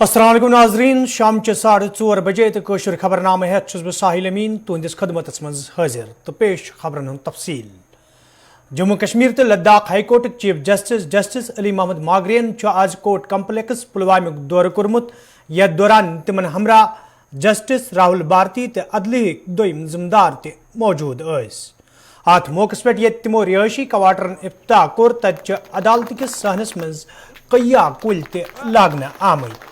अस्सलाम वालेकुम नाजरीन शाम 4:30 बजे तो कशर खबरनामे है बह साहिल अमीन तुंदिस खदमत मज हाजिर तो पेश खबरन तफसील। जम्मू कश्मीर तो Ladakh high court chief justice Ali Mohammad Magrey आज कोर्ट कम्प्लेक्स पुलवाम दौर कोर्मुत यथ दौरान तिमन हमरा जस्टिस राहुल भारती तो अदली दोम जिम्मेदार ते मौजूद अत मौके पे ये तिमो रिहायशी क्वार्टरन इफ्ताह कोर तत अदालत किस सहनस मज कया कुल ते लागन आमद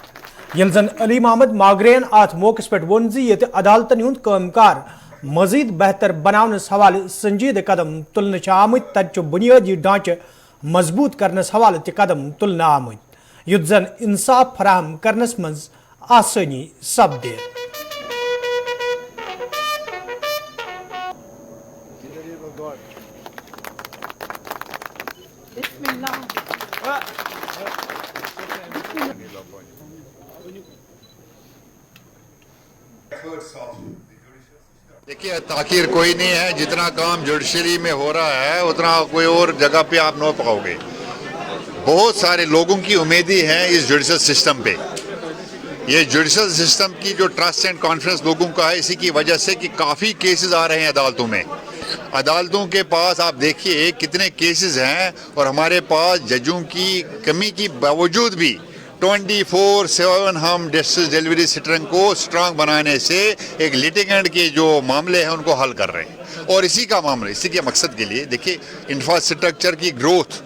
यल जन अली मोहम्मद मागरेन अत मौके पे वोन ये अदालतन हुंद कामकार मजीद बेहतर बनावनस हवाले संजीद कदम तुलने आमद तत बुनियादी ढांचे मजबूत करनस हवाले ते कदम तुलने आमद युत जन इंसाफ फराहम करनस मज आसानी सपदे। देखिए, ताखीर कोई नहीं है। जितना काम जुडिशरी में हो रहा है उतना कोई और जगह पे आप न पाओगे। बहुत सारे लोगों की उम्मीदें हैं इस जुडिशल सिस्टम पे। ये जुडिशल सिस्टम की जो ट्रस्ट एंड कॉन्फिडेंस लोगों का है, इसी की वजह से कि काफ़ी केसेस आ रहे हैं अदालतों में। अदालतों के पास आप देखिए कितने केसेस हैं और हमारे पास जजों की कमी की बावजूद भी 24/7 हम जस्टिस डिलीवरी सिस्टम को स्ट्रांग बनाने से एक लिटिगेंट के जो मामले हैं उनको हल कर रहे हैं। और इसी का मामला, इसी के मकसद के लिए देखिए, इंफ्रास्ट्रक्चर की ग्रोथ,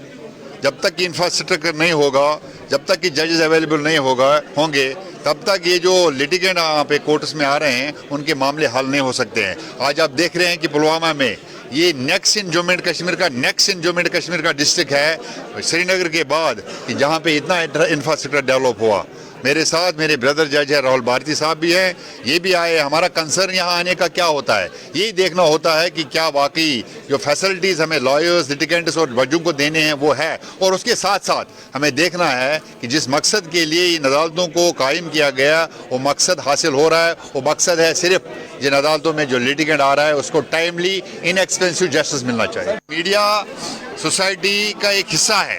जब तक कि इंफ्रास्ट्रक्चर नहीं होगा, जब तक कि जजेस अवेलेबल नहीं होंगे, तब तक ये जो लिटिगेंट यहाँ पे कोर्ट्स में आ रहे हैं उनके मामले हल नहीं हो सकते हैं। आज आप देख रहे हैं कि पुलवामा में ये next in Jammu and Kashmir का डिस्ट्रिक्ट है श्रीनगर के बाद कि जहाँ पे इतना इंफ्रास्ट्रक्चर डेवलप हुआ। मेरे साथ मेरे ब्रदर जज है राहुल भारती साहब भी हैं, ये भी आए। हमारा कंसर्न यहाँ आने का क्या होता है, यही देखना होता है कि क्या वाकई जो फैसिलिटीज़ हमें लॉयर्स, लिटिगेंट्स और जजों को देने हैं वो है, और उसके साथ साथ हमें देखना है कि जिस मकसद के लिए इन अदालतों को कायम किया गया वो मकसद हासिल हो रहा है। वो मकसद है सिर्फ जिन अदालतों में जो लिटिगेंट आ रहा है उसको टाइमली इनएक्सपेंसिव जस्टिस मिलना चाहिए। मीडिया सोसाइटी का एक हिस्सा है,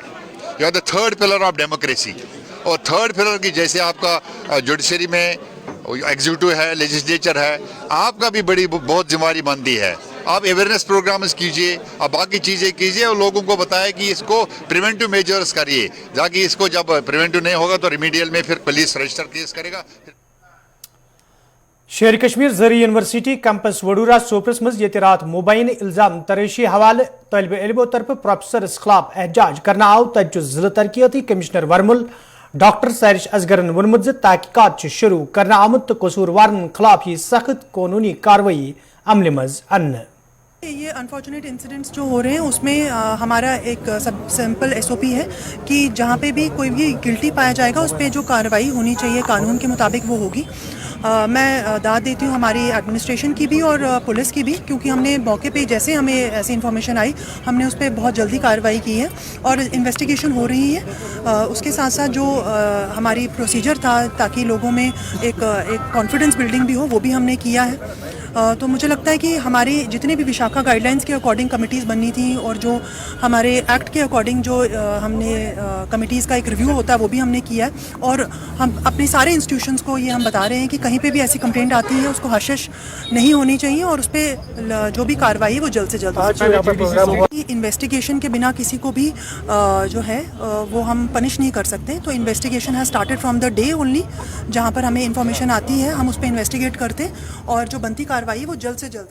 you are the third pillar of democracy. और थर्ड पिलर की जैसे आपका जुडिशरी में एग्जीक्यूटिव है, लेजिस्लेचर है, आपका भी बहुत जिम्मेदारी बनती है। आप अवेयरनेस प्रोग्राम्स कीजिए, आप बाकी चीज़ें कीजिए और लोगों को बताएं कि इसको प्रिवेंटिव मेजर्स करिए, ताकि इसको जब प्रिवेंटिव नहीं होगा तो रिमीडियल में फिर पुलिस रजिस्टर केस करेगा। शेर कश्मीर जरी यूनिवर्सिटी कैंपस वडूरा सोपरस मज ये रात मुबैन इल्जाम तरेशी हवाले तलब इल्मों तरफ प्रोफेसरस खिलाफ एहजाज करना आव तज जिला तरक्याती कमिश्नर वर्मुल डॉक्टर सैरिश असगरन वोनमुत तहकीकात शुरू करना आमुद तो कसूरवारन खिलाफ ही सख्त कानूनी कार्रवाई अमल मज अन्न। ये अनफॉर्चुनेट इंसिडेंट्स जो हो रहे हैं उसमें हमारा एक सब सिंपल एसओपी है कि जहाँ पे भी कोई भी गिल्टी पाया जाएगा उस पर जो कार्रवाई होनी चाहिए कानून के मुताबिक वो होगी। मैं दाद देती हूँ हमारी एडमिनिस्ट्रेशन की भी और पुलिस की भी, क्योंकि हमने मौके पे जैसे हमें ऐसी इन्फॉर्मेशन आई हमने उस पर बहुत जल्दी कार्रवाई की है और इन्वेस्टिगेशन हो रही है। उसके साथ साथ जो हमारी प्रोसीजर था ताकि लोगों में एक कॉन्फिडेंस बिल्डिंग भी हो वो भी हमने किया है। तो मुझे लगता है कि हमारी जितने भी विशाखा गाइडलाइंस के अकॉर्डिंग कमिटीज़ बननी थी और जो हमारे एक्ट के अकॉर्डिंग जो हमने कमिटीज़ का एक रिव्यू होता है वो भी हमने किया है। और हम अपने सारे इंस्टीट्यूशंस को ये हम बता रहे हैं कि कहीं पे भी ऐसी कंप्लेंट आती है उसको हशश नहीं होनी चाहिए और उस पर जो भी कार्रवाई है वो जल्द से जल्द। इन्वेस्टिगेशन के बिना किसी को भी जो है वो हम पनिश नहीं कर सकते। तो इन्वेस्टिगेशन है started from the day only, जहाँ पर हमें इन्फॉर्मेशन आती है हम उस पर इन्वेस्टिगेट करते और जो बनती कार्रवाई वो जल्द से जल्द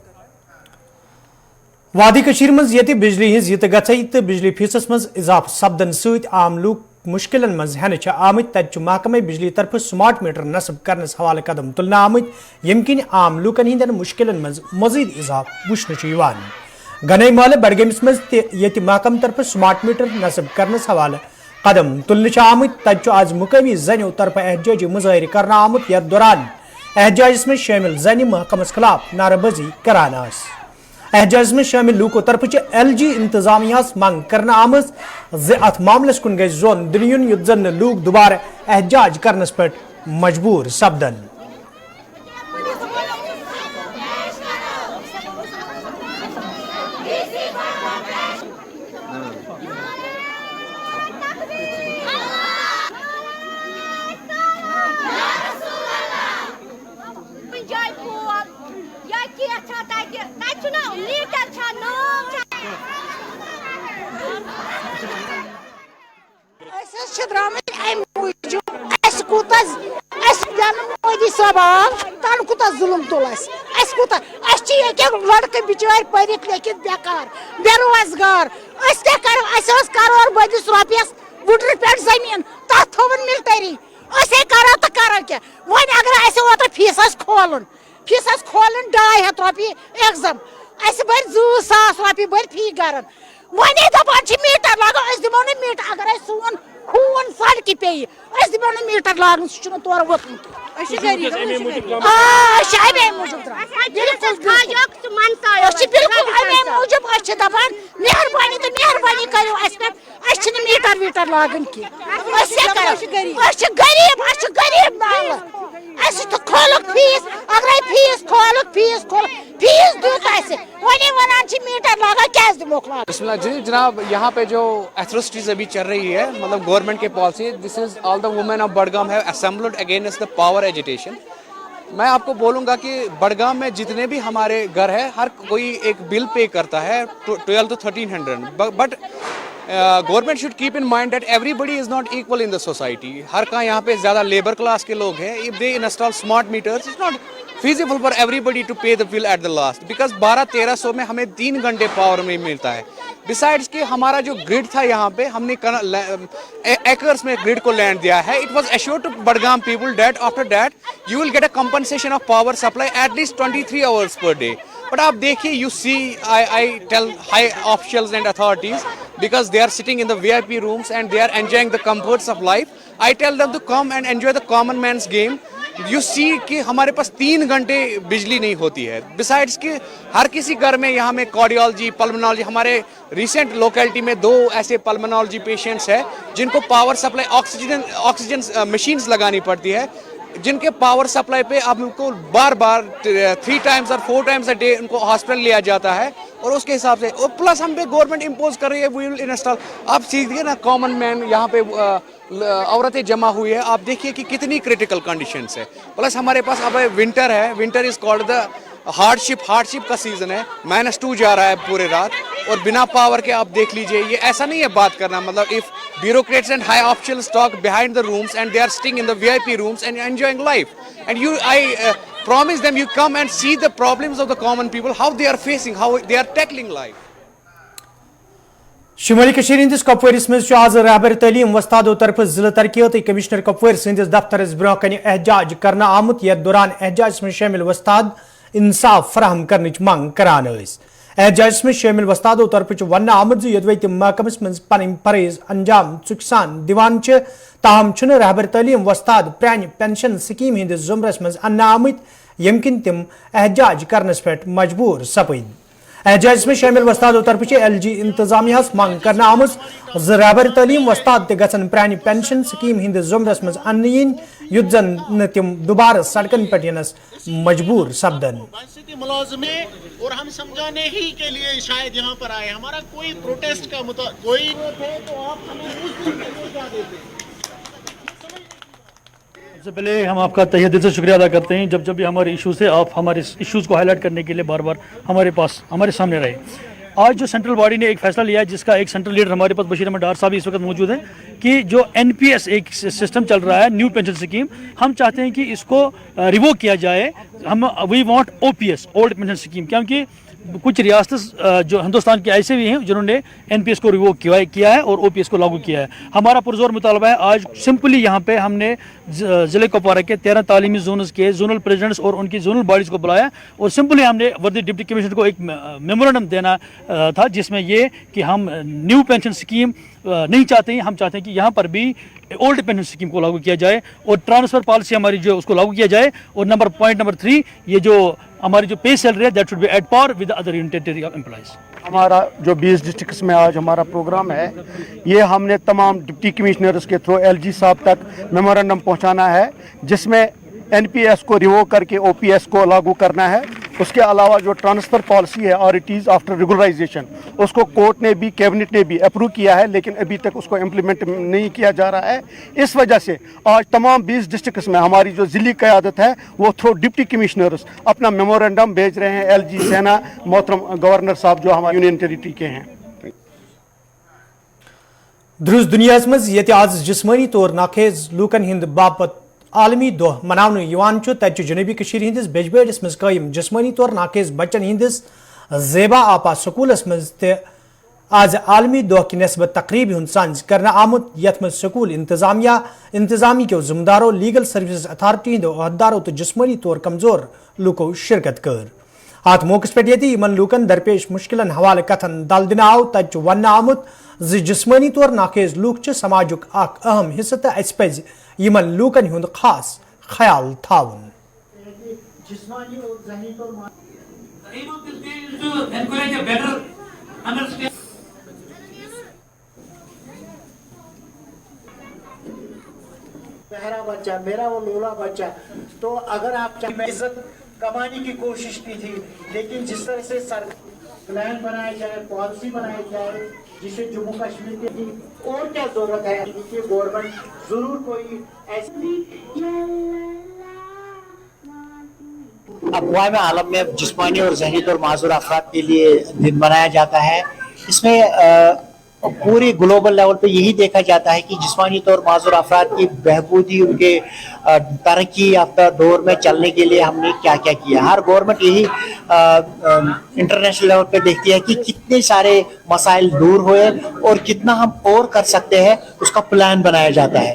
वादी कशीर मज ये बिजली हज यत गई तो बिजली फीसस मज इजाफ सपदन सत आम लूक मुश्किलन मज हेन आमद तत महकमे बिजली तरफ स्मार्ट मीटर नस्ब करनस हवाले कदम तुलना आमद यम किन आम लूकन हिंदन मुश्किलन मज मजीद इजाफ वुचन गनई माल बडगमिस मज ये महकम तरफ स्मार्ट मीटर नस्ब करनस हवाले कदम तुलने आमद तत आज मुकामी जनो तरफ एहजाजी मुजाहिर करना आमुत यथ दौरान एहजाज में शामिल जन महकमस खिलाफ नाराबाजी करान एहजाज में शामिल लूकों तरफ LG इंतजामिया मंग करना आमज अत मामलस कुन गई जोन दिन युत जन लूक दोबारा एहजाज करनस पे मजबूर सपदन। मोदी साहब आव तन कुत जुलम तुल लड़के बिचार पढ़ लिखित बेकार बेरोजगार करोड़ बदिस रुपयस वुडर पे जमीन तथ थोन मिलिटरी करो तो करो क्या वन अगर ओत फीस खोलन 2,500 रुपये एग्जाम बर 2,000 रुपये बर फी गरन वन दपान मीटर लागो दिमो ना मीटर अगर सोन खून सड़क पे दिमो ना मीटर लागन सह तौर वोतमुत बिल्कुल दपान मेहरबानी तो मेहरबानी करो मीटर वीटर लागन की गरीब माल तो खोलक फीस अगर फीस दूत वही वन मीटर लगा क्या दिमोक लाग जी जनाब यहाँ पे जो एथ्रोसिटीज अभी चल रही है मतलब गवर्नमेंट के policy this is all the women of Budgam have assembled against the power agitation. मैं आपको बोलूँगा कि बडगाम में जितने भी हमारे घर है हर कोई एक बिल पे करता है 12 to 1300 but government should keep in mind that everybody is not equal in the society. हर का यहाँ पे ज़्यादा लेबर क्लास के लोग हैं। If they install smart meters it's not feasible for everybody to pay the bill at the last because 1200 में हमें 3 घंटे पावर में मिलता है। Besides कि हमारा जो ग्रिड था यहाँ पे हमने एकर्स में ग्रिड को लैंड दिया है। It was assured to Badgam people that after that you will get a compensation of power supply at least 23 hours per day. But आप देखिए you see I tell high officials and authorities because they are sitting in the VIP rooms and they are enjoying the comforts of life. I tell them to come and enjoy the common man's game. You see कि हमारे पास 3 घंटे बिजली नहीं होती है। Besides कि हर किसी घर में यहाँ में कार्डियोलॉजी पल्मोनोलॉजी हमारे रिसेंट लोकेलिटी में 2 ऐसे पल्मोनोलॉजी पेशेंट्स हैं जिनको पावर सप्लाई ऑक्सीजन मशीन्स लगानी पड़ती है जिनके पावर सप्लाई पे अब उनको बार 3 times और 4 times a day उनको हॉस्पिटल लिया जाता है और उसके हिसाब से और प्लस हम पे गवर्नमेंट इम्पोज कर रही है वी विल इंस्टॉल। आप सीखिए ना कॉमन मैन यहाँ पे औरतें जमा हुई है आप देखिए कि कितनी क्रिटिकल कंडीशंस है। प्लस हमारे पास अब विंटर है winter is called the hardship का सीजन है -2 जा रहा है पूरे रात और बिना पावर के आप देख लीजिए। ये ऐसा नहीं है बात करना मतलब if bureaucrats and high officials talk behind the rooms and they are sitting in the VIP rooms and enjoying life and I promise them you come and see the problems of the common people how they are facing how they are tackling life. शुमाली कशीर हंदिस कपवारिस मज आज रहबर तलीम वस्तादों तरफ जिला तरक्याती commissioner कपवार सदिस दफ्तरस bro कन एहजाज करना आमुत यथ दौरान एहजाज में शामिल वस्ताद इंसाफ फराहम करने मंग करान। एहजाज में शामिल वस्तादों तरफ वन आमुत यदि तम महकमस मज पन फरज अंजाम चुकसान दिवान ताहम रहबर तलीम वस्ताद प्रान पेंशन स्कीम हंदिस जुमरस मज अन्न आमुत यम किन तम एहजाज करनस पे मजबूर सपद। एहजाज में शामिल वस्तादों तरफ LG इंतजामिया मंग करना आमज रहबर तलीम वस्ताद तन प्रान पेंशन स्कीम हंदिस जुमरस मज अन्न yin युद्ध जन तम दोबारा सड़कन पे यनस मजबूर सपदन। और हम समझाने ही के लिए शायद यहाँ पर आए हमारा कोई प्रोटेस्ट का कोई थे तो आप हमें सबसे पहले हम आपका तहे दिल से शुक्रिया अदा करते हैं जब भी हमारे इशूज़ है आप हमारे इश्यूज़ को हाईलाइट करने के लिए बार बार हमारे सामने रहे। आज जो सेंट्रल बॉडी ने एक फैसला लिया है जिसका एक सेंट्रल लीडर हमारे पास बशीर अहमद डार साहब इस वक्त मौजूद हैं कि जो NPS एक सिस्टम चल रहा है न्यू पेंशन स्कीम हम चाहते हैं कि इसको रिवोक किया जाए। हम we want OPS old pension scheme क्योंकि कुछ रियासत जो हिंदुस्तान के ऐसे भी हैं जिन्होंने NPS को रिवोक किया है और OPS को लागू किया है। हमारा पुरजोर मुतालबा है आज सिंपली यहाँ पे हमने ज़िले कुपवारा के 13 तालीमी जोन्स के जोनल प्रेसिडेंट्स और उनकी जोनल बॉडीज़ को बुलाया और सिंपली हमने वर्दी डिप्टी कमिश्नर को एक मेमोरेंडम देना था जिसमें ये कि हम न्यू पेंशन स्कीम नहीं चाहते हैं। हम चाहते हैं कि यहाँ पर भी ओल्ड पेंशन स्कीम को लागू किया जाए और ट्रांसफ़र पॉलिसी हमारी जो उसको लागू किया जाए और पॉइंट नंबर 3 ये जो हमारी जो पे सैलरी है that should be at par with other unit of employees. हमारा जो 20 डिस्ट्रिक्ट्स में आज हमारा प्रोग्राम है ये हमने तमाम डिप्टी कमिश्नर्स के थ्रू LG साहब तक मेमोरेंडम पहुंचाना है जिसमें NPS को रिवोक करके OPS को लागू करना है। उसके अलावा जो ट्रांसफ़र पॉलिसी है और इट इज़ आफ्टर रेगुलराइजेशन उसको कोर्ट ने भी कैबिनेट ने भी अप्रूव किया है लेकिन अभी तक उसको इम्प्लीमेंट नहीं किया जा रहा है। इस वजह से आज तमाम 20 डिस्ट्रिक्ट्स में हमारी जो ज़िली क़यादत है वो थ्रू डिप्टी कमिश्नर्स अपना मेमोरेंडम भेज रहे हैं LG सेना मोहतरम गवर्नर साहब जो हमारे यूनियन टेरिटरी के हैं। درز دنیا مز یت آز جسمانی طور ناخیز لوکن ہند باپت عالمی دہ مناونہ یوان چھ تت جنوبی کشیر ہندس بیجبیڑس مز قائم جسمانی طور ناخیز بچن ہندس زیبا آپا سکولس مز تہ آز عالمی دہ کی نسبت تقریب ہند سانز کرنا آمت یت مز سکول انتظامی کے ذمہ داروں لیگل سروسز اتھارٹی ہند عہدیداروں تو جسمانی طور کمزور لوکو شرکت کر ات موقع پہ یمن لوکن درپیش مشکلن حوالہ کتھن دل دن آو تت ون آمت جسمانی طور ناخیز لوک سماجک اخ اہم حصہ تو اس پز یمن لوکن ہند خاص خیال تھاون میرا بچہ میرا وہ لولا بچہ تو اگر آپ عزت کمانے کی کوشش کی تھی لیکن جس طرح سے پلان بنایا جائے پالیسی بنائی جائے جسے جموں کشمیر کے تھی اور کیا ضرورت ہے کہ گورنمنٹ ضرور کوئی ایسی اقوام عالم میں جسمانی اور ذہنی طور معذور افراد کے لیے دن منایا جاتا ہے. اس میں پوری گلوبل لیول پہ یہی دیکھا جاتا ہے کہ جسمانی طور معذور افراد کی بہبودی ان کے ترقی یافتہ دور میں چلنے کے لیے ہم نے کیا کیا کیا. ہر گورنمنٹ یہی انٹرنیشنل لیول پہ دیکھتی ہے کہ کتنے سارے مسائل دور ہوئے اور کتنا ہم اور کر سکتے ہیں, اس کا پلان بنایا جاتا ہے.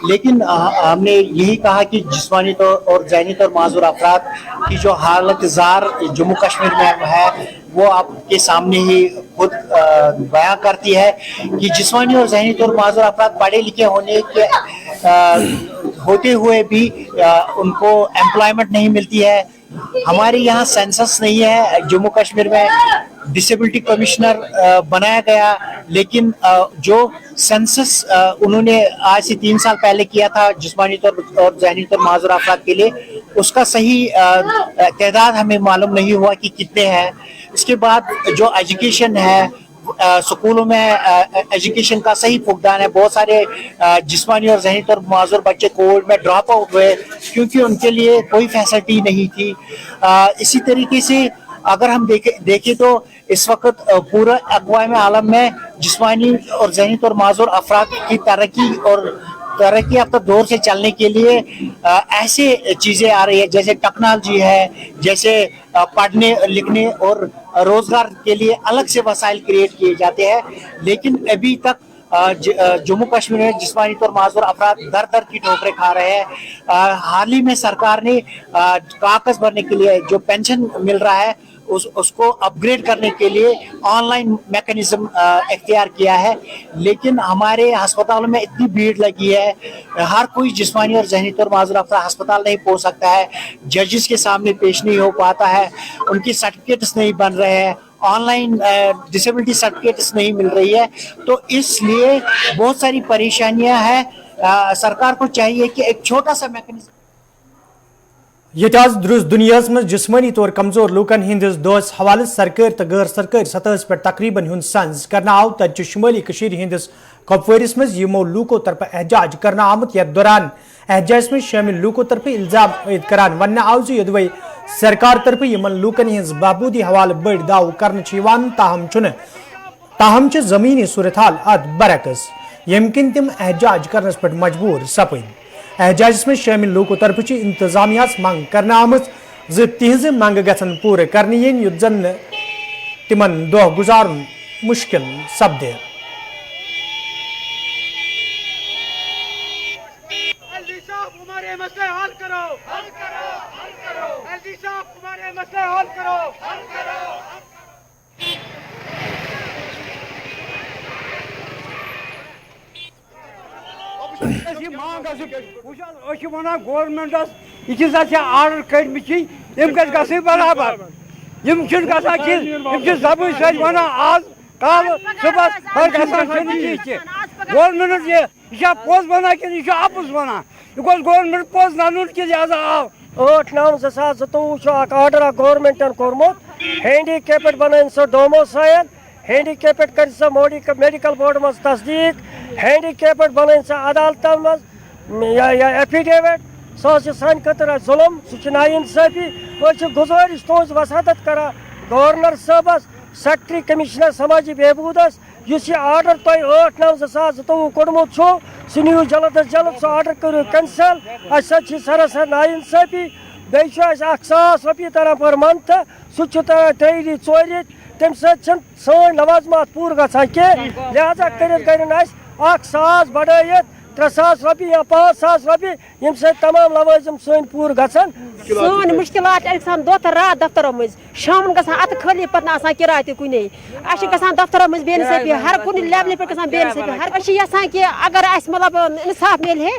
لیکن ہم نے یہی کہا کہ جسمانی طور اور ذہنی طور معذور افراد کی جو حالت زار جموں کشمیر میں ہے وہ آپ کے سامنے ہی خود بیان کرتی ہے کہ جسمانی اور ذہنی طور معذور افراد پڑھے لکھے ہوتے ہوئے بھی ان کو امپلائمنٹ نہیں ملتی ہے. ہمارے یہاں سینسس نہیں ہے. جموں کشمیر میں ڈسیبلٹی کمشنر بنایا گیا لیکن جو سینسس انہوں نے آج سے 3 سال پہلے کیا تھا جسمانی طور اور ذہنی طور معذور افراد کے لیے, اس کا صحیح تعداد ہمیں معلوم نہیں ہوا کہ کتنے ہیں. اس کے بعد جو ایجوکیشن ہے سکولوں میں ایجوکیشن کا صحیح فقدان ہے. بہت سارے جسمانی اور ذہنی طور معذور بچے کووڈ میں ڈراپ آؤٹ ہوئے کیونکہ ان کے لیے کوئی فیسلٹی نہیں تھی. اسی طریقے سے اگر ہم دیکھیں تو اس وقت پورا اقوام عالم میں جسمانی اور ذہنی طور معذور افراد کی ترقی یافتہ دور سے چلنے کے لیے ایسے چیزیں آ رہی ہے جیسے ٹیکنالوجی ہے, جیسے پڑھنے لکھنے اور روزگار کے لیے الگ سے وسائل کریٹ کیے جاتے ہیں. لیکن ابھی تک جموں کشمیر میں جسمانی طور معذور افراد در کی ٹھوکریں کھا رہے ہیں. حال ہی میں سرکار نے کاغذ بھرنے کے لیے جو پینشن مل رہا ہے اس کو اپ گریڈ کرنے کے لیے آن لائن میکانزم اختیار کیا ہے. لیکن ہمارے ہسپتالوں میں اتنی بھیڑ لگی ہے, ہر کوئی جسمانی اور ذہنی طور معذور افراد ہسپتال نہیں پہنچ سکتا ہے, ججز کے سامنے پیش نہیں ہو پاتا ہے, ان کی سرٹیفکیٹس نہیں بن رہے ہیں, آن لائن ڈسیبلٹی سرٹیفکیٹس نہیں مل رہی ہے. تو اس لیے بہت ساری پریشانیاں ہیں. سرکار کو چاہیے کہ ایک چھوٹا سا میکانزم یہ درز دنیا مز جسمانی طور کمزور لوکن ہندس دہس حوالہ سرکاری تو غیر سرکاری سطح پہ تقریباً ہند سنز کرنا آو تت شمالی کشیر ہندس کپوارس مز یمو لوکو طرف احتجاج کرنا آمت. یتھ دوران احتجاج میں شامل لوکو طرف الزام عائد کران ون آو زدوے سرکار طرف یمن لوکن ہز بہبودی حوالہ بڑ دعو کرنے تاہم زمینی صورتحال ات برعکس یم کن تم احتجاج کرنس پہ مجبور سپد. احتجاج میں شامل لوکو طرف انتظامیہ منگ کرنا آمت تہذ منگ گھن پور کرنے ین یت زن تمن دہ گزارن مشکل سپدے. گورمنٹس یہ آرڈر کھت گھن برابر زبان سی ونان آج کال صبح گورمنٹ یہ پوز ونان کہ یہ اپز ونان, یہ گوس گورمنٹ پوز ون کہ لہذا آو 8/9/2022 آرڈر گورمنٹن کورمت ہینڈی کیپڈ بنائن سو ڈوموسائل, ہینڈی کیپڈ کر سا میڈیکل بورڈ مز تصدیق, ہینڈی کیپڈ بنائن سا عدالتن مز ایفیڈیوٹ. سہ سان خطر ظلم, سہ نا انصافی. گزارش تہذ وسادت کران گورنر صاحبس, سیکٹری کمشنر سماجی بہبودس इस आर्डर तुम 8/9/2022 कोड़मुत छो सह नीयू जल्द अज जल्द सह आर्डर करो कैंसल अस सरासर नाइंसाफी बेच 1,000 रुपये तरह पर मंथ सह 3 री 4 री तम सन लवाजमात पूर गसान कह लिहाजा कर 1,000 बढ़ाइत 3,000 रुपये या 5,000 रुपये यम तमाम लवाजिम सन पूर गसान सन मुश्किलात दो रात दफ्तरों मज शाम गसान अत खाली पे किराए ते कुने दफ्तरों मज बेनसाफी हर कुन लेवल पे बेनसाफी हर यहां कि अगर मतलब इंसाफ मिल है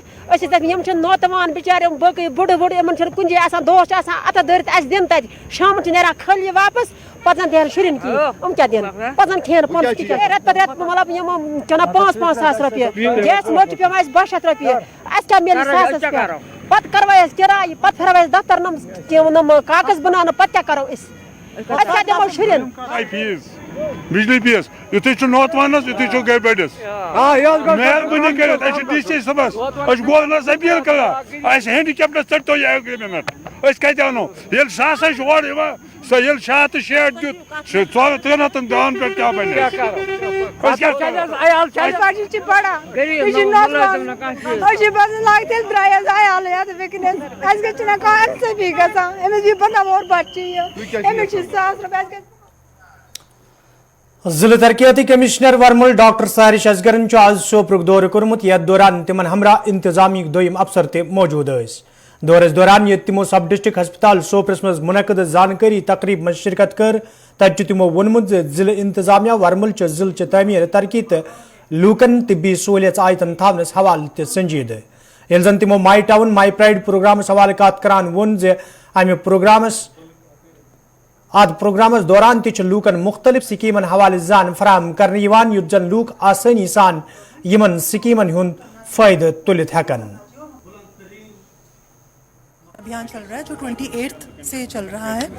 नौतवान बिचार बक बुढ़ बुढ़ इन कुन जाए दोस्त अत दरित दिन तक शाम ना खाली वापस पत दिन शुरन की क्या दिन पत खेन रत पे रत मतलब चना 5,000 रुपये गैस मोट पे 200 रुपये क्या मिल पत करवा किराए पत फिर दफ्तर नम कागज बना पत क्या करो क्या दमो शुरन बिजली फीस युथे नौतवानस युथे गर बड़िस मेहरबानी कर डी सबस गवर्नर अपील कर हैंडीकैप्टस चटो यह एग्रीमेंट कत अनो ये सासा और सो ये 6 तो 6 दुत 300 दान पे क्या बने जिला तरक्याती कमिश्नर वर्मुल डॉक्टर सारिश असगरन आज सोपुर दौर कोर्मुत यथ दौरान तिमन हमरा इंतजामी दोयम अफसर ते मौजूद दौरस दौरान ये तिमो सब डिस्ट्रिक्ट हस्पताल सोपरस मज मुनक़द जानकारी तकरीब में शिरकत कर तत तिमो वोनमुत जिले इंतजामिया वर्मुल जिले तमीर तरक्की तो लूकन तिब्बी सहूलियत आयतन थावनस हवाले ते संजीद ये जन तिमो माई टाउन माई प्राइड प्रोग्रामस हवाले कत करान वोन अमे प्रोग्रामस दौरान लूकन मुख्तलिफ स्कीमन हवाले जान फराहम करने युत जन लूक आसानी सान यमन स्कीमन हुंद फायदे तुलित हेकन। अभियान चल रहा है जो 28th से चल रहा है।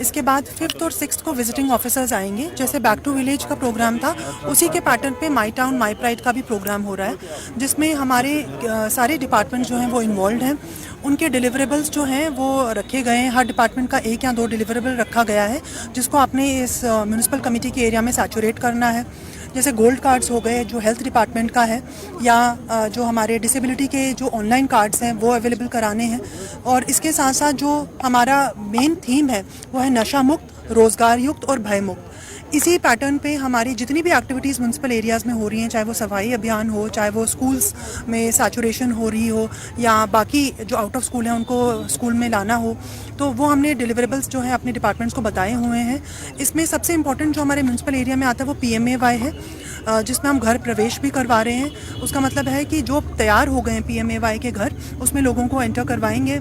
इसके बाद 5th और 6th को विजिटिंग ऑफिसर्स आएंगे। जैसे बैक टू विलेज का प्रोग्राम था उसी के पैटर्न पे माई टाउन माई प्राइड का भी प्रोग्राम हो रहा है, जिसमें हमारे सारे डिपार्टमेंट जो हैं वो इन्वॉल्व हैं। उनके डिलीवरेबल्स जो हैं वो रखे गए हैं। हर डिपार्टमेंट का 1 या 2 डिलीवरेबल रखा गया है जिसको आपने इस म्यूनिसिपल कमेटी के एरिया में सैचुरेट करना है। जैसे गोल्ड कार्ड्स हो गए जो हेल्थ डिपार्टमेंट का है, या जो हमारे डिसेबिलिटी के जो ऑनलाइन कार्ड्स हैं वो अवेलेबल कराने हैं। और इसके साथ साथ जो हमारा मेन थीम है वो है नशा मुक्त, रोज़गार युक्त और भय मुक्त। इसी पैटर्न पे हमारी जितनी भी एक्टिविटीज़ म्यूनसिपल एरियाज़ में हो रही हैं, चाहे वो सफाई अभियान हो, चाहे वो स्कूल्स में सैचुरेशन हो रही हो, या बाकी जो आउट ऑफ स्कूल हैं उनको स्कूल में लाना हो, तो वो हमने डिलीवरेबल्स जो हैं अपने डिपार्टमेंट्स को बताए हुए हैं। इसमें सबसे इम्पोर्टेंट जो हमारे म्यूनसिपल एरिया में आता है वो PMAY है, जिसमें हम घर प्रवेश भी करवा रहे हैं। उसका मतलब है कि जो तैयार हो गए हैं PMAY के घर, उसमें लोगों को एंटर करवाएंगे।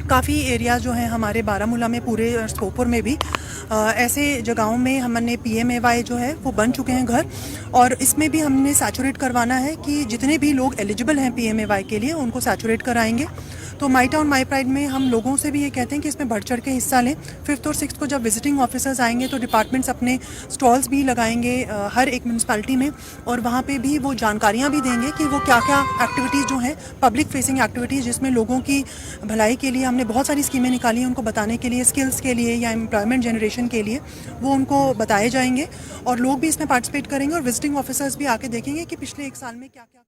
काफ़ी एरिया जो हैं हमारे बारामूला में, पूरे सोपोर में भी ऐसे जगहों में हमने PMAY जो है वो बन चुके हैं घर, और इसमें भी हमने सैचुरेट करवाना है कि जितने भी लोग एलिजिबल हैं PMAY के लिए उनको सैचुरेट कराएंगे। तो माई टाउन माई प्राइड में हम लोगों से भी ये कहते हैं कि इसमें बढ़ चढ़ के हिस्सा लें। 5th और 6th को जब विजिटिंग ऑफिसर्स आएंगे तो डिपार्टमेंट्स अपने स्टॉल्स भी लगाएंगे हर एक म्यूनसिपैलिटी में, और वहाँ पे भी वो जानकारियाँ भी देंगे कि वो क्या क्या एक्टिविटीज़ जो हैं पब्लिक फेसिंग एक्टिविटीज़, जिसमें लोगों की भलाई के लिए हमने बहुत सारी स्कीमें निकाली हैं उनको बताने के लिए, स्किल्स के लिए या एम्प्लॉयमेंट जनरेशन के लिए, वो उनको बताए जाएंगे और लोग भी इसमें पार्टिसिपेट करेंगे। और विजिटिंग ऑफिसर्स भी आके देखेंगे कि पिछले 1 साल में क्या क्या।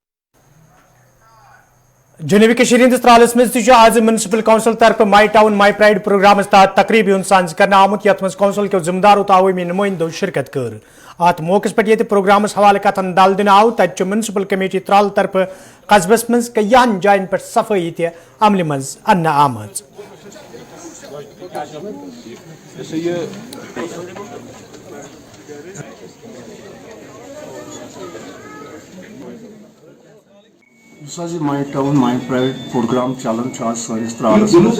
जनूबी कश्मीर त्रालस मज आज म्यूनसिपल काउंसिल तरफ my town my pride programme तहत तकरीब साज कर आमुत यथ मज काउंसिल के जिम्मेदारों तो अवामी नुमाइंदों शिरकत कर। अत मौके पे प्रोग्राम हवाले कथन दल दिन आव तत म्यूनसिपल कमेटी त्राल तरफ कस्बस मज कईयान जायन पे सफाई ते अमल मज अन्न आमज। My town my pride programme चलान आज सानिस त्रालस मज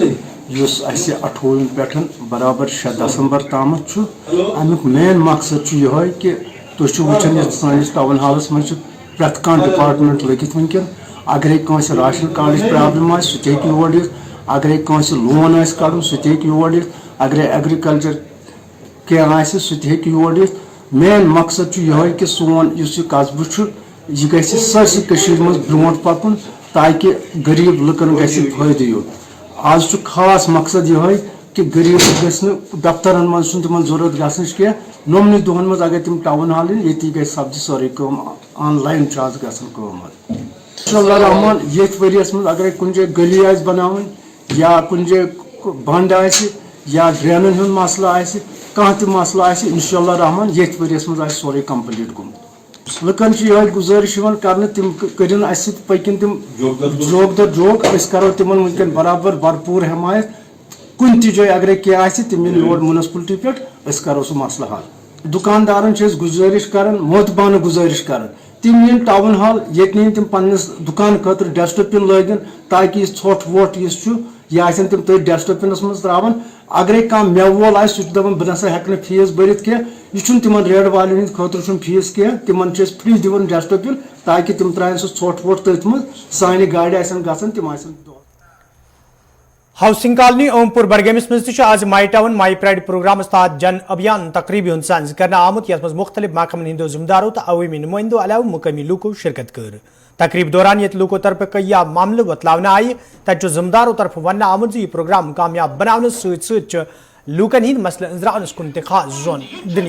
28 पे बराबर 6 दिसंबर ताम अमुक मेन मकसद यह कि तुम वुचान सानिस टाउन हालस मज प्रत कह डिपार्टमेंट लगित वनकन। अगर कंस राशन कार्ड प्रॉब्लम सह योर यिथ, अगर कंस लोन कड़न सह योर यिथ, अगर एग्रीकल्चर कह सह योर यिथ। मेन मकसद यह कि सोन कस्बह यह गि सरसी मज ब्रो पकन ताकि गरीब लुकन गि फायदे योत। आज खास मकसद यह कि गरीब गई दफ्तरन मज तम जरूरत गि नोमनी दोहन मज अगर तम टाउन हॉल ये गई सब्जी सोरे ऑनलाइन आज गल्ला रहमान ये वरियस मज अगर कुछ जाए गली बनावन या कुछ जाए बंद या ड्रेनन हूं मसला कह मसला इंशाल्लाह रहमान ये वरियस मज सोरे कंप्लीट गुमत लुकन यह गुजारिश कर तम करिन पकिन तम जोक दर जोक करो तिमन वनकन बराबर भरपूर हमायत कुन जाए अगर क्या तम योर म्यूनसिपलिटी पे करो सह मसला हल दुकानदारन गुजारिश कर मोतबाना गुजारिश कर तम इन टाउन हॉल ये तम पन्नस दुकान खतर डस्टबिन लगिन ताकि ोट वोट यह तम तथ डस्टबिनस मज त्रावान अगर कह मेव वोल आह दपान बह नसा हेक फीस भरित कह यह तम रेड वाले हंद खतर फीस कह तिमन फ्री दिवन डस्टबिन ताकि तम त्रायन सह ोट वोट तथ मज सानि गाड़ि गसन तम हाउसिंग कॉलोनी ओमपुर बडगमिस मज आज my town my pride programme तहत जन अभियान तकरीबी हूं साज कर आमुत यथ मुख्तलिफ महकमन हंदो जिम्मेदारों तो अवामी नुमाइंदों अलावा मुकामी लूको शिरकत कर तकरीब दौरान ये लूको तरफ कई मामले वतलावन आय तथ जिम्मेदारों तरफ वन आमुत यह प्रोग्राम कामयाब बनाने सत लूकन हंद मसले अंजरानस कुन खास जोन दिन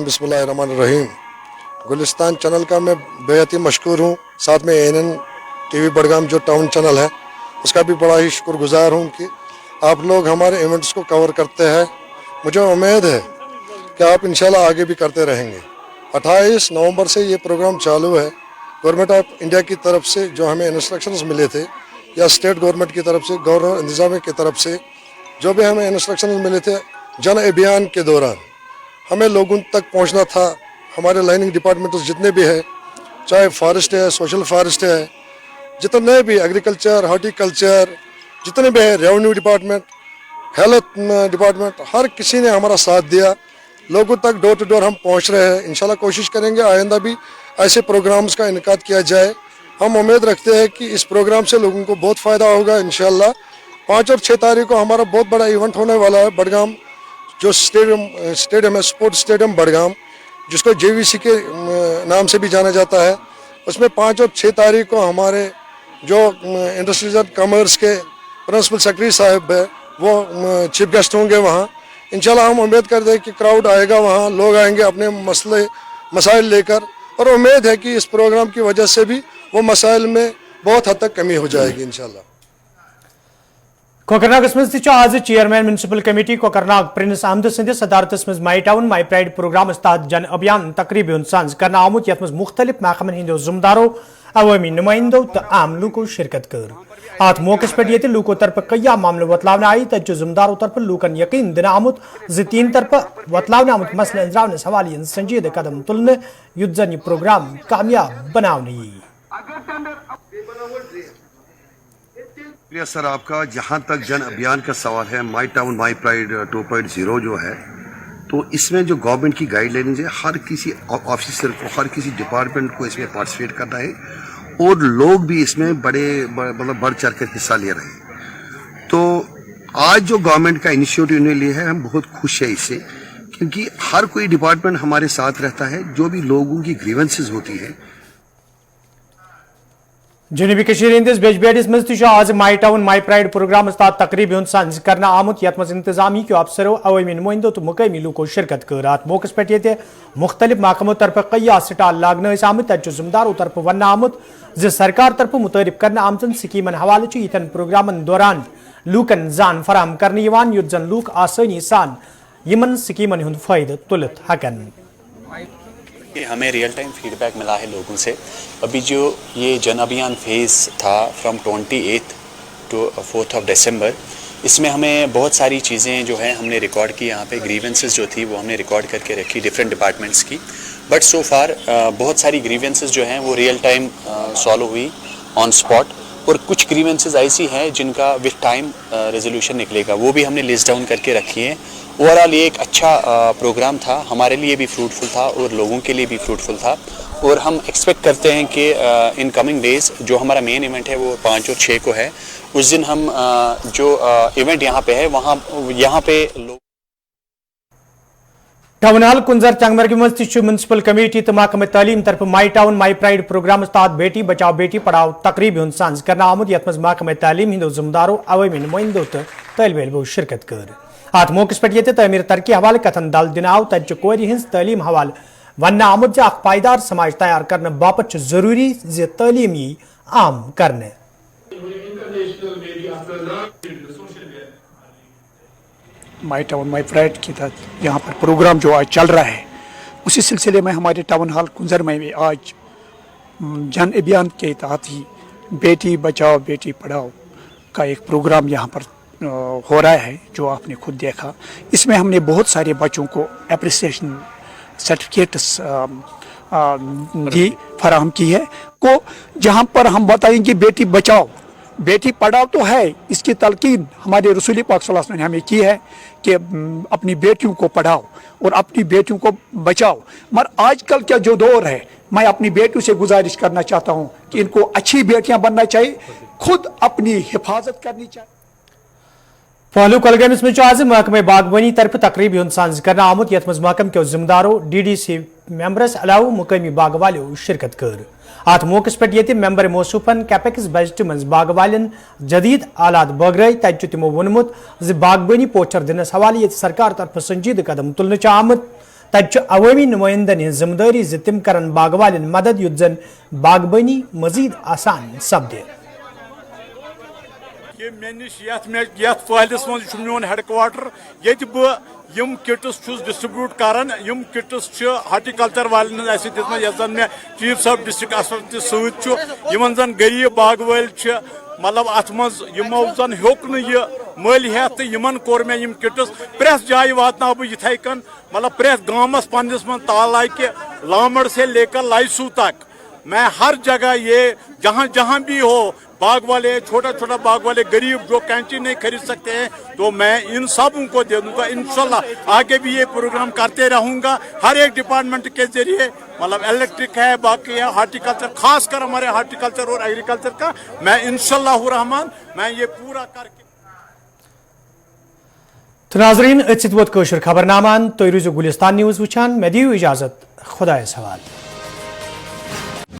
बिस्मिल्लाहिर्रहमानिर्रहीम। गुलिस्तान चैनल का मैं बेहद ही मशकूर हूँ, साथ में ANN TV बडगाम जो टाउन चैनल है उसका भी बड़ा ही शुक्रगुजार हूँ कि आप लोग हमारे इवेंट्स को कवर करते हैं। मुझे उम्मीद है कि आप इंशाल्लाह आगे भी करते रहेंगे। 28 नवंबर से ये प्रोग्राम चालू है। गवर्नमेंट ऑफ इंडिया की तरफ से जो हमें इंस्ट्रक्शंस मिले थे या स्टेट गवर्नमेंट की तरफ से, गवर्नर इंतजामिया की तरफ से जो भी हमें इंस्ट्रक्शंस मिले थे जन अभियान के दौरान हमें लोगों तक पहुंचना था। हमारे लाइनिंग डिपार्टमेंट्स जितने भी है, चाहे फॉरेस्ट है, सोशल फॉरेस्ट है, जितने भी एग्रीकल्चर, हॉर्टिकल्चर, जितने भी है, रेवेन्यू डिपार्टमेंट, हेल्थ डिपार्टमेंट, हर किसी ने हमारा साथ दिया। लोगों तक डोर टू डोर हम पहुंच रहे हैं। इंशाल्लाह कोशिश करेंगे आइंदा भी ऐसे प्रोग्राम्स का इनकाद किया जाए। हम उम्मीद रखते हैं कि इस प्रोग्राम से लोगों को बहुत फ़ायदा होगा। इंशाल्लाह 5 और 6 तारीख को हमारा बहुत बड़ा इवेंट होने वाला है बडगाम, जो स्टेडियम है, स्पोर्ट्स स्टेडियम बडगाम, जिसको JVC के नाम से भी जाना जाता है। उसमें 5 और 6 तारीख को हमारे जो इंडस्ट्रीज एंड कॉमर्स के प्रिंसिपल सेक्रेटरी साहब है वो चीफ गेस्ट होंगे वहाँ। इंशाल्लाह हम उम्मीद करते हैं कि क्राउड आएगा, वहाँ लोग आएंगे अपने मसाइल लेकर, और उम्मीद है कि इस प्रोग्राम की वजह से भी वो मसाइल में बहुत हद तक कमी हो जाएगी इंशाल्लाह। कोकरनाग मज आज chairman municipal committee Kokernag Prince Ahmad सद सदारत मज my town my pride programme तहत जन अभियान तकरीबी हूं साज कर आमुत यथ मुख्तलिफ महकमन हंदो जिम्मेदारों, अवामी नुमाइंदों तो आम लूको शिरकत कर। अत मौके पे ये लूको तरफ कई मामले वतलावन आय तथ जिम्मेदारों तरफ लूकन यकीन दिन आमुत तीन तरफ वतलावन आमुत मसले अंजरावनस हवाले संजीदा कदम तुलने युद्ध जन यह प्रोग्राम कामयाब बनाने। सर, आपका जहाँ तक जन अभियान का सवाल है, माई टाउन माई प्राइड 2.0 जो है, तो इसमें जो गवर्नमेंट की गाइडलाइंस है, हर किसी ऑफिसर को, हर किसी डिपार्टमेंट को इसमें पार्टिसिपेट करना है और लोग भी इसमें मतलब बढ़ चढ़ कर हिस्सा ले रहे हैं। तो आज जो गवर्नमेंट का इनिशिएटिव ने लिया है, हम बहुत खुश है इससे, क्योंकि हर कोई डिपार्टमेंट हमारे साथ रहता है। जो भी लोगों की ग्रीवेंसेस होती है, जनूबी हंदिस बेजबेडिस मज आज my town my pride programme तहत तकरीबी हूं साज कर आमुत यथ इंतजामी के अफसरों, अवामी नुमाइंदों तो मुकामी लूको शिरकत कर। अत मौके पे ये मुख्तलिफ महकमों तरफ कई स्टाल लागन आमत तथ जिम्मेदारों तरफ वन आमुत सरकार तरफ मुतरफ कर आमतन स्कीमन हवाले यिथन प्रोग्रामन दौरान लूकन जान फराहम कर युद्ध जन लूक आसानी सान यमन स्कीमन हुंद फायदे तुलित हकन। हमें रियल टाइम फीडबैक मिला है लोगों से। अभी जो ये जन अभियान फेज़ था फ्रॉम 28 to 4 दिसंबर, इसमें हमें बहुत सारी चीज़ें जो है हमने रिकॉर्ड की। यहाँ पे ग्रीवेंसेस जो थी वो हमने रिकॉर्ड करके रखी डिफरेंट डिपार्टमेंट्स की, बट सो फार बहुत सारी ग्रीवेंसेस जो हैं वो रियल टाइम सॉल्व हुई ऑन स्पॉट, और कुछ ग्रीवेंसेस ऐसी हैं जिनका विथ टाइम रेजोल्यूशन निकलेगा, वो भी हमने लिस्ट डाउन करके रखी है। ओवरऑल ये एक अच्छा प्रोग्राम था, हमारे लिए भी फ्रूटफुल था और लोगों के लिए भी फ्रूटफुल था, और हम एक्सपेक्ट करते हैं कि इन कमिंग डेज़ जो हमारा मेन इवेंट है वो 5 और 6 को है, उस दिन हम जो इवेंट यहाँ पे है वहाँ पे लोग टाउन हाल कुंजर चंगमरगी मज म्यूनसिपल कमेटी तो महकमे तालीम तरफ my town my pride programme तहत बेटी बचाओ बेटी पढ़ाओ तकरीब हुंद सांझ करना आमुद यथ मज महकमे तालीम हिंदो जिम्मेदारों अवामी नुमाइंदों तो तालिब इल्मों शिरकत कर अत मौके पे ये तमीर तरक्की हवाले कथन दल दिन आव तज कोर हज तालीम हवाले वन आमुद अख पायदार समाज तैयार करने बापत जरूरी जे तालीम यी आम करने। माई टाउन माई प्राइड के तहत यहाँ पर प्रोग्राम जो आज चल रहा है उसी सिलसिले में हमारे टाउन हॉल कुंजर में आज जन अभियान के तहत ही बेटी बचाओ बेटी पढ़ाओ का एक प्रोग्राम यहाँ पर हो रहा है जो आपने खुद देखा। इसमें हमने बहुत सारे बच्चों को एप्रिसिएशन सर्टिफिकेट्स दी फराहम की है को जहाँ पर हम बताएंगे बेटी बचाओ बेटी पढ़ाओ तो है, इसकी तलकीन हमारे रसूल पाक सल्लल्लाहु अलैहि वसल्लम ने हमें की है कि अपनी बेटियों को पढ़ाओ और अपनी बेटियों को बचाओ। मगर आजकल का जो दौर है मैं अपनी बेटियों से गुजारिश करना चाहता हूँ कि इनको अच्छी बेटियाँ बनना चाहिए, खुद अपनी हिफाजत करनी चाहिए। पहलू कलगमस में आज महकमे बागवानी तरफ तकरीब हुंद सांझ करना आमुद यथ मज महकम के जिम्मेदारों DDC मेंबर्स अलाव मुकामी बाग वालों शिरकत कर अत मौके पे ये मेंबर मौसूफन कैपेक्स बजट मज बाग वालन जदीद आलात बगरई तज तमो वोनमुत बागवानी पोचर दिनस हवाले ये सरकार तरफ संजीद कदम तुलने आमुद तज अवामी नुमाइंदन हज जिम्मेदारी तिम करन बाग वालन मदद युत जन बागवानी मजीद आसान सपदे। फहलिस मज मोन हेडक्वार्टर ये यम किट्स डिस्ट्रीब्यूट करान यम किट्स हार्टिकल्चर वाले दिन मे चीफ सब डिस्ट्रिक्ट अफसर तन जन गरीब बाग वाल मतलब अत मो जन होक मल हेत तो कोर मे किट्स प्रेस जाय वातना बह इथे कन मतलब प्रेस गामस पन्नस मन ताल के लामड़ से लेकर लाइसू तक मैं हर जगह ये जहाँ जहाँ भी हो बाग वाले छोटा छोटा बाग वाले गरीब जो कैंची नहीं खरीद सकते हैं तो मैं इन सबों को दे दूंगा। इंशाल्लाह आगे भी ये प्रोग्राम करते रहूंगा हर एक डिपार्टमेंट के जरिए, मतलब इलेक्ट्रिक है बाकी है हार्टिकल्चर, खास कर हमारे हार्टिकल्चर और एग्रीकल्चर का मैं इंशाल्लाह रहमान मैं ये पूरा करके। तो नाजरीन खबरनामान तो गुलिस्तान न्यूज़ वुचान मे दियो इजाजत खुदा सवाल।